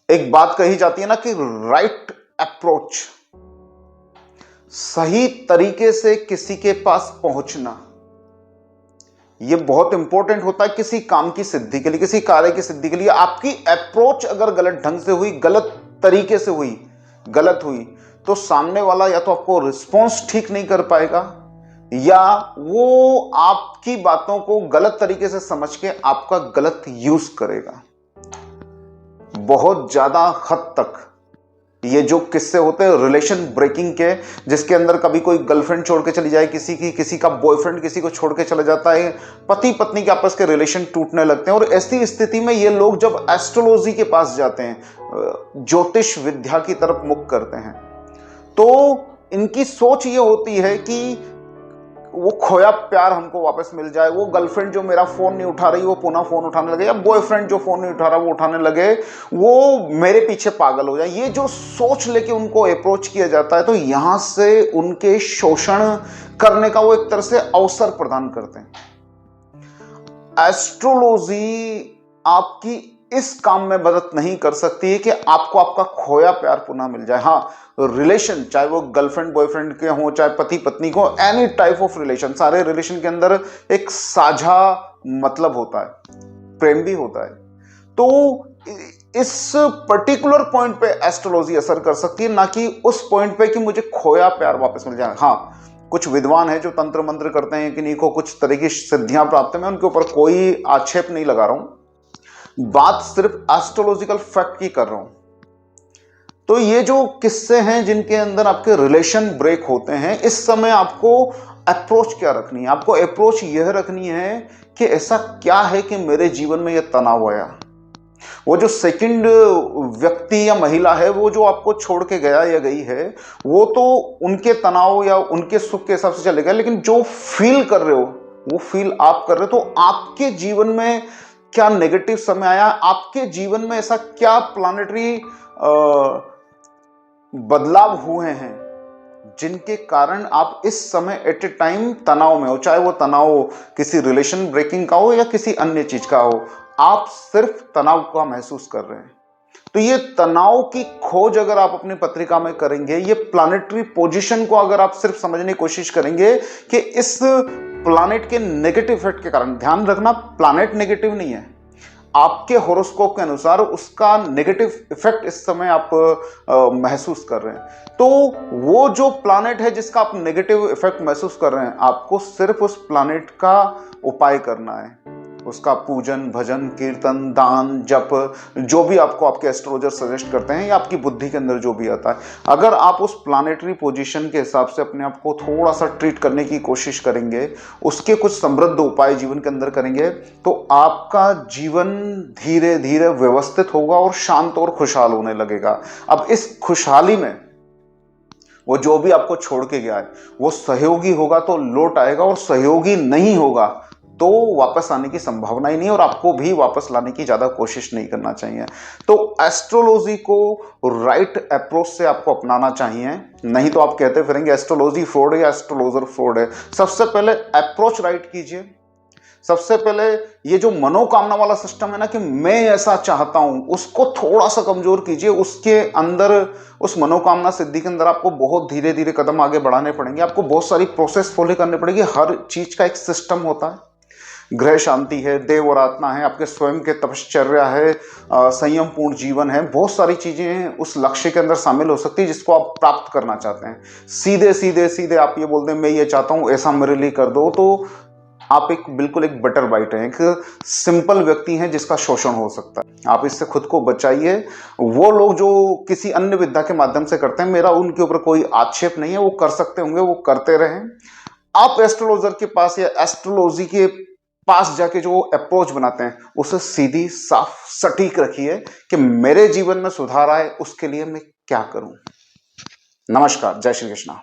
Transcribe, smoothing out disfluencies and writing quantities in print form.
एक बात कही जाती है ना कि राइट अप्रोच, सही तरीके से किसी के पास पहुंचना, यह बहुत इंपॉर्टेंट होता है किसी काम की सिद्धि के लिए, किसी कार्य की सिद्धि के लिए। आपकी अप्रोच अगर गलत ढंग से हुई, गलत तरीके से हुई, गलत हुई, तो सामने वाला या तो आपको रिस्पॉन्स ठीक नहीं कर पाएगा, या वो आपकी बातों को गलत तरीके से समझ के आपका गलत यूज करेगा। बहुत ज्यादा हद तक ये जो किस्से होते हैं रिलेशन ब्रेकिंग के, जिसके अंदर कभी कोई गर्लफ्रेंड छोड़ के चली जाए किसी की, किसी का बॉयफ्रेंड किसी को छोड़ के चला जाता है, पति पत्नी के आपस के रिलेशन टूटने लगते हैं। और ऐसी स्थिति में ये लोग जब एस्ट्रोलॉजी के पास जाते हैं, ज्योतिष विद्या की तरफ मुख करते हैं, तो इनकी सोच ये होती है कि वो खोया प्यार हमको वापस मिल जाए, वो गर्लफ्रेंड जो मेरा फोन नहीं उठा रही वो पुनः फोन उठाने लगे, या बॉयफ्रेंड जो फोन नहीं उठा रहा वो उठाने लगे, वो मेरे पीछे पागल हो जाए। ये जो सोच लेके उनको अप्रोच किया जाता है, तो यहां से उनके शोषण करने का वो एक तरह से अवसर प्रदान करते हैं। एस्ट्रोलॉजी आपकी इस काम में मदद नहीं कर सकती है कि आपको आपका खोया प्यार पुनः मिल जाए। हाँ, रिलेशन, चाहे वो गर्लफ्रेंड बॉयफ्रेंड के हो, चाहे पति पत्नी को, एनी टाइप ऑफ रिलेशन, सारे रिलेशन के अंदर एक साझा मतलब होता है, प्रेम भी होता है। तो इस पर्टिकुलर पॉइंट पे एस्ट्रोलॉजी असर कर सकती है, ना कि उस पॉइंट पे कि मुझे खोया प्यार वापस मिल जाए। हाँ, कुछ विद्वान है जो तंत्र मंत्र करते हैं कि नहीं को कुछ तरह की सिद्धियां प्राप्त है, मैं उनके ऊपर कोई आक्षेप नहीं लगा रहा हूं, बात सिर्फ एस्ट्रोलॉजिकल फैक्ट की कर रहा हूं। तो ये जो किस्से हैं जिनके अंदर आपके रिलेशन ब्रेक होते हैं, इस समय आपको अप्रोच क्या रखनी है? आपको अप्रोच यह रखनी है कि ऐसा क्या है कि मेरे जीवन में यह तनाव आया। वो जो सेकंड व्यक्ति या महिला है, वो जो आपको छोड़ के गया या गई है, वो तो उनके तनाव या उनके सुख के हिसाब से चलेगा, लेकिन जो फील कर रहे हो वो फील आप कर रहे हो। तो आपके जीवन में क्या नेगेटिव समय आया, आपके जीवन में ऐसा क्या प्लानेटरी बदलाव हुए हैं जिनके कारण आप इस समय एट ए टाइम तनाव में हो, चाहे वो तनाव किसी रिलेशन ब्रेकिंग का हो या किसी अन्य चीज का हो, आप सिर्फ तनाव का महसूस कर रहे हैं। तो ये तनाव की खोज अगर आप अपनी पत्रिका में करेंगे, ये प्लानेटरी पोजीशन को अगर आप सिर्फ समझने की कोशिश करेंगे कि इस प्लानेट के नेगेटिव इफेक्ट के कारण, ध्यान रखना प्लानेट नेगेटिव नहीं है, आपके होरोस्कोप के अनुसार उसका नेगेटिव इफेक्ट इस समय आप महसूस कर रहे हैं। तो वो जो प्लैनेट है जिसका आप नेगेटिव इफेक्ट महसूस कर रहे हैं, आपको सिर्फ उस प्लैनेट का उपाय करना है, उसका पूजन भजन कीर्तन दान जप, जो भी आपको आपके एस्ट्रोलॉजर सजेस्ट करते हैं या आपकी बुद्धि के अंदर जो भी आता है, अगर आप उस प्लानेटरी पोजीशन के हिसाब से अपने आप को थोड़ा सा ट्रीट करने की कोशिश करेंगे, उसके कुछ समृद्ध उपाय जीवन के अंदर करेंगे, तो आपका जीवन धीरे धीरे व्यवस्थित होगा और शांत और खुशहाल होने लगेगा। अब इस खुशहाली में वो जो भी आपको छोड़ के गया है वो सहयोगी होगा तो लौट आएगा, और सहयोगी नहीं होगा तो वापस आने की संभावना ही नहीं, और आपको भी वापस लाने की ज्यादा कोशिश नहीं करना चाहिए। तो एस्ट्रोलॉजी को राइट अप्रोच से आपको अपनाना चाहिए, नहीं तो आप कहते फिरेंगे एस्ट्रोलॉजी फ्रॉड है या एस्ट्रोलॉजर फ्रॉड है। सबसे पहले अप्रोच राइट कीजिए। सबसे पहले ये जो मनोकामना वाला सिस्टम है ना कि मैं ऐसा चाहता हूं, उसको थोड़ा सा कमजोर कीजिए। उसके अंदर, उस मनोकामना सिद्धि के अंदर आपको बहुत धीरे धीरे कदम आगे बढ़ाने पड़ेंगे, आपको बहुत सारी प्रोसेस फॉलो करनी पड़ेगी। हर चीज का एक सिस्टम होता है, ग्रह शांति है, देव आराधना है, आपके स्वयं के तपश्चर्या है, संयम पूर्ण जीवन है, बहुत सारी चीजें उस लक्ष्य के अंदर शामिल हो सकती है जिसको आप प्राप्त करना चाहते हैं। सीधे सीधे सीधे आप ये बोल दें मैं ये चाहता हूं ऐसा मेरे लिए कर दो, तो आप बिल्कुल एक बटर बाइट हैं, एक सिंपल व्यक्ति हैं जिसका शोषण हो सकता है। आप इससे खुद को बचाइए। वो लोग जो किसी अन्य विद्या के माध्यम से करते हैं, मेरा उनके ऊपर कोई आक्षेप नहीं है, वो कर सकते होंगे, वो करते रहें। आप एस्ट्रोलॉजर के पास या एस्ट्रोलॉजी के पास जाके जो अप्रोच बनाते हैं उसे सीधी साफ सटीक रखिए कि मेरे जीवन में सुधार आए, उसके लिए मैं क्या करूं। नमस्कार, जय श्री कृष्णा।